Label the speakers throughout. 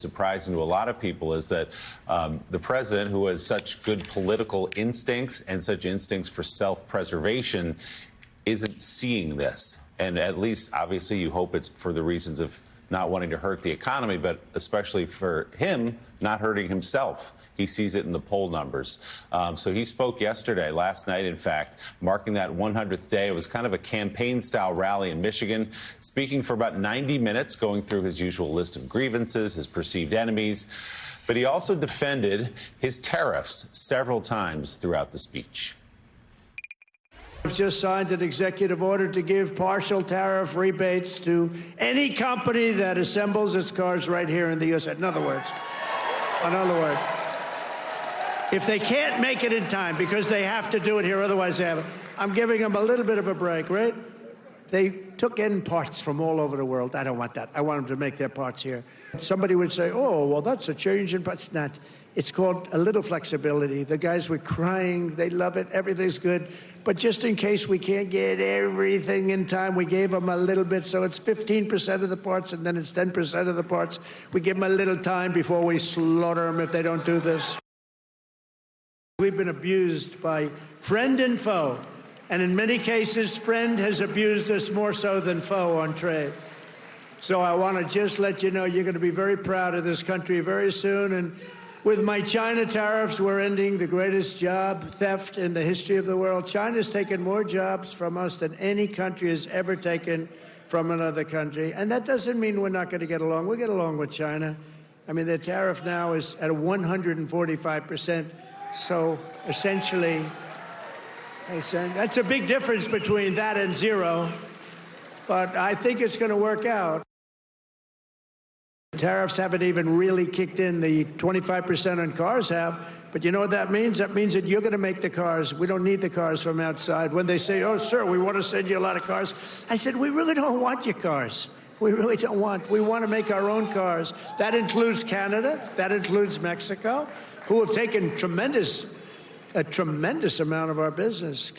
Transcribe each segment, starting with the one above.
Speaker 1: surprising to a lot of people is that the president, who has such good political instincts and such instincts for self-preservation, isn't seeing this. And at least, obviously, you hope it's for the reasons of not wanting to hurt the economy, but especially for him, not hurting himself. He sees it in the poll numbers. So he spoke yesterday, last night, in fact, marking that 100th day. It was kind of a campaign-style rally in Michigan, speaking for about 90 minutes, going through his usual list of grievances, his perceived enemies. But he also defended his tariffs several times throughout the speech.
Speaker 2: I've just signed an executive order to give partial tariff rebates to any company that assembles its cars right here in the U.S. In other words, if they can't make it in time because they have to do it here, otherwise they haven't, I'm giving them a little bit of a break, right? They took in parts from all over the world. I don't want that. I want them to make their parts here. Somebody would say, oh, well, that's a change in parts. It's not. It's called a little flexibility. The guys were crying. They love it. Everything's good. But just in case we can't get everything in time, we gave them a little bit. So it's 15% of the parts, and then it's 10% of the parts. We give them a little time before we slaughter them if they don't do this. We've been abused by friend and foe. And in many cases, friend has abused us more so than foe on trade. So I want to just let you know you're going to be very proud of this country very soon. And with my China tariffs, we're ending the greatest job theft in the history of the world. China's taken more jobs from us than any country has ever taken from another country. And that doesn't mean we're not going to get along. We get along with China. I mean, their tariff now is at 145%. So essentially, that's a big difference between that and zero. But I think it's going to work out. Tariffs haven't even really kicked in. The 25% on cars have. But you know what that means? That means that you're going to make the cars. We don't need the cars from outside. When they say, oh, sir, we want to send you a lot of cars, I said, we really don't want your cars. We really don't want. We want to make our own cars. That includes Canada. That includes Mexico, who have taken a tremendous amount of our business.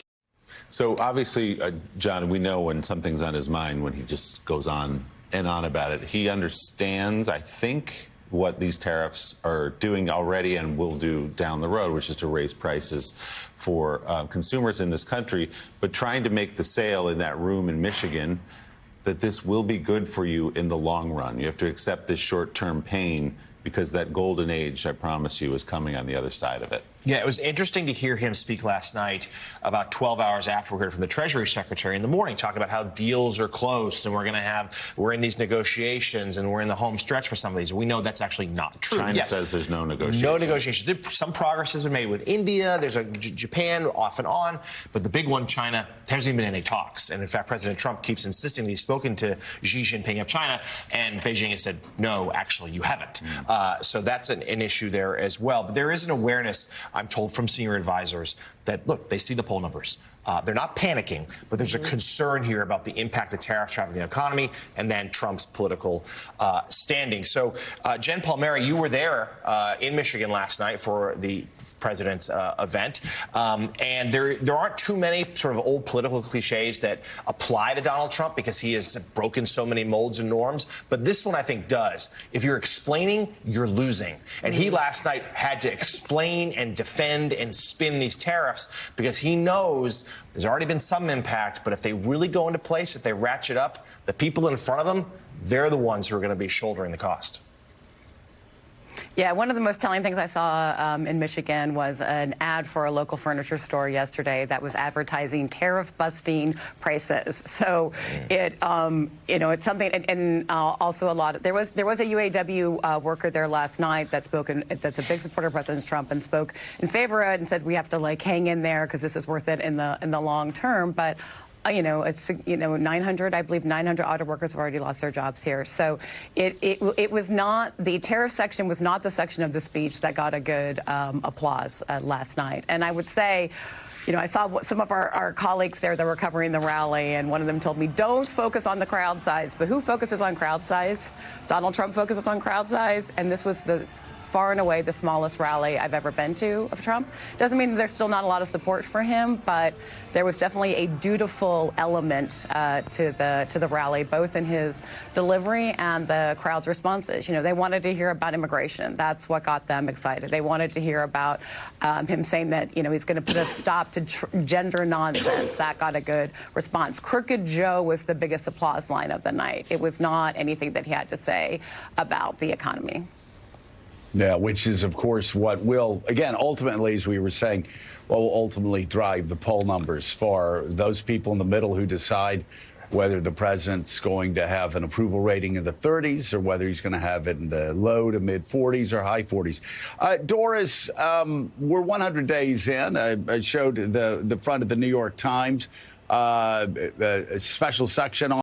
Speaker 1: So obviously, John, we know when something's on his mind when he just goes on and on about it. He understands, I think, what these tariffs are doing already and will do down the road, which is to raise prices for consumers in this country. But trying to make the sale in that room in Michigan that this will be good for you in the long run. You have to accept this short-term pain because that golden age, I promise you, is coming on the other side of it.
Speaker 3: Yeah, it was interesting to hear him speak last night, about 12 hours after we heard from the Treasury Secretary in the morning, talking about how deals are close and we're in these negotiations and we're in the home stretch for some of these. We know that's actually not true.
Speaker 1: China says there's no negotiations.
Speaker 3: No negotiations. Some progress has been made with India. There's Japan off and on. But the big one, China, there hasn't even been any talks. And in fact, President Trump keeps insisting that he's spoken to Xi Jinping of China, and Beijing has said, no, actually, you haven't. So that's an issue there as well. But there is an awareness, I'm told from senior advisors, that, look, they see the poll numbers. They're not panicking, but there's a concern here about the impact of tariffs having on the economy and then Trump's political standing. So, Jen Palmieri, you were there in Michigan last night for the president's event. And there aren't too many sort of old political cliches that apply to Donald Trump because he has broken so many molds and norms. But this one, I think, does. If you're explaining, you're losing. And he last night had to explain and defend and spin these tariffs because he knows there's already been some impact, but if they really go into place, if they ratchet up, the people in front of them, they're the ones who are going to be shouldering the cost.
Speaker 4: Yeah, one of the most telling things I saw in Michigan was an ad for a local furniture store yesterday that was advertising tariff-busting prices. So it, it's something, and also a lot. There was a UAW worker there last night that's a big supporter of President Trump and spoke in favor of it and said we have to hang in there because this is worth it in the long term. But it's 900. I believe 900 auto workers have already lost their jobs here. So it was not, the tariff section was not the section of the speech that got a good applause last night. And I would say, I saw some of our colleagues there that were covering the rally, and one of them told me, don't focus on the crowd size. But who focuses on crowd size? Donald Trump focuses on crowd size, and this was the far and away the smallest rally I've ever been to of Trump. Doesn't mean that there's still not a lot of support for him, but there was definitely a dutiful element to the rally, both in his delivery and the crowd's responses. You know, they wanted to hear about immigration. That's what got them excited. They wanted to hear about him saying that, you know, he's going to put a stop to gender nonsense. That got a good response. Crooked Joe was the biggest applause line of the night. It was not anything that he had to say about the economy.
Speaker 5: Yeah, which is, of course, what will, again, ultimately, as we were saying, what will ultimately drive the poll numbers for those people in the middle who decide whether the president's going to have an approval rating in the 30s or whether he's going to have it in the low to mid 40s or high 40s. Doris, we're 100 days in. I showed the front of the New York Times, a special section on